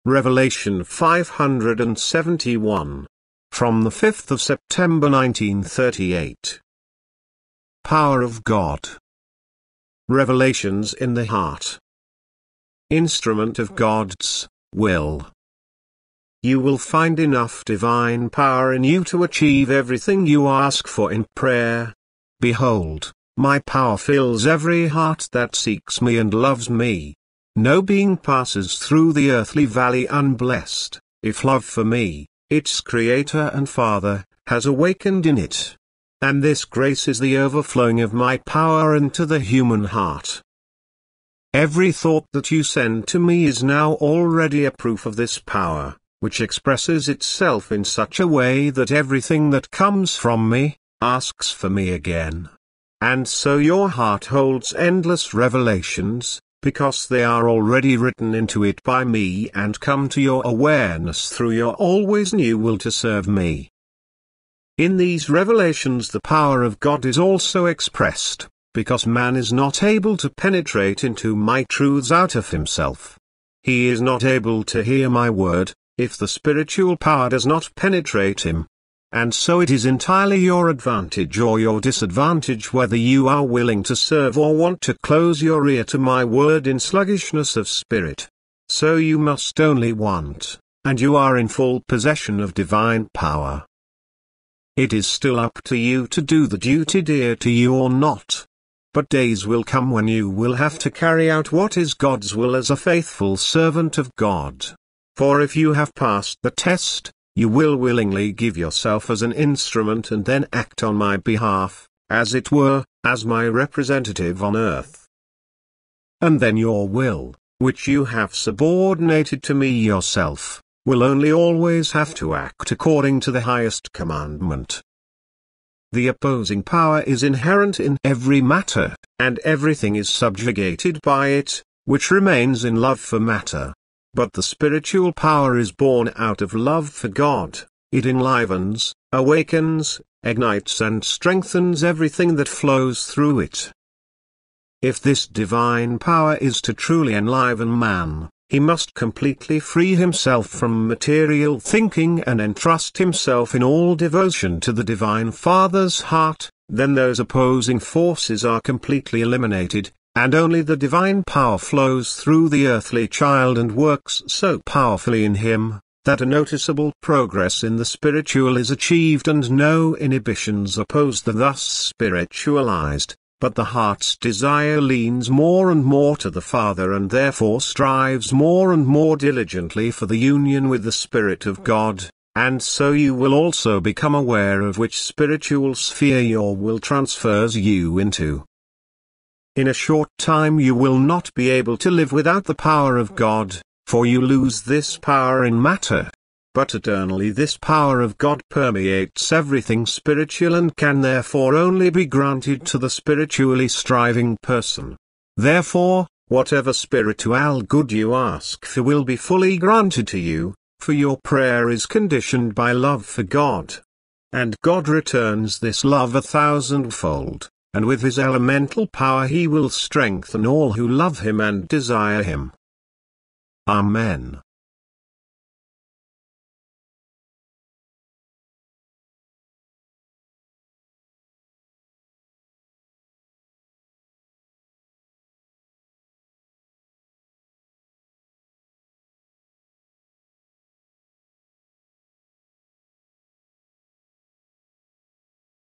Revelation 571. From the 5th of September 1938. Power of God. Revelations in the heart. Instrument of God's will. You will find enough divine power in you to achieve everything you ask for in prayer. Behold, my power fills every heart that seeks me and loves me. No being passes through the earthly valley unblessed, if love for me, its Creator and Father, has awakened in it. And this grace is the overflowing of my power into the human heart. Every thought that you send to me is now already a proof of this power, which expresses itself in such a way that everything that comes from me, asks for me again. And so your heart holds endless revelations, because they are already written into it by me and come to your awareness through your always new will to serve me. In these revelations the power of God is also expressed, because man is not able to penetrate into my truths out of himself. He is not able to hear my word, if the spiritual power does not penetrate him. And so it is entirely your advantage or your disadvantage whether you are willing to serve or want to close your ear to my word in sluggishness of spirit. So you must only want, and you are in full possession of divine power. It is still up to you to do the duty dear to you or not. But days will come when you will have to carry out what is God's will as a faithful servant of God. For if you have passed the test, you will willingly give yourself as an instrument and then act on my behalf, as it were, as my representative on earth. And then your will, which you have subordinated to me yourself, will only always have to act according to the highest commandment. The opposing power is inherent in every matter, and everything is subjugated by it, which remains in love for matter. But the spiritual power is born out of love for God. It enlivens, awakens, ignites and strengthens everything that flows through it. If this divine power is to truly enliven man, he must completely free himself from material thinking and entrust himself in all devotion to the Divine Father's heart. Then those opposing forces are completely eliminated, and only the divine power flows through the earthly child and works so powerfully in him, that a noticeable progress in the spiritual is achieved and no inhibitions oppose the thus spiritualized, but the heart's desire leans more and more to the Father and therefore strives more and more diligently for the union with the Spirit of God, and so you will also become aware of which spiritual sphere your will transfers you into. In a short time you will not be able to live without the power of God, for you lose this power in matter. But eternally this power of God permeates everything spiritual and can therefore only be granted to the spiritually striving person. Therefore, whatever spiritual good you ask for will be fully granted to you, for your prayer is conditioned by love for God. And God returns this love 1,000-fold. And with his elemental power he will strengthen all who love him and desire him. Amen.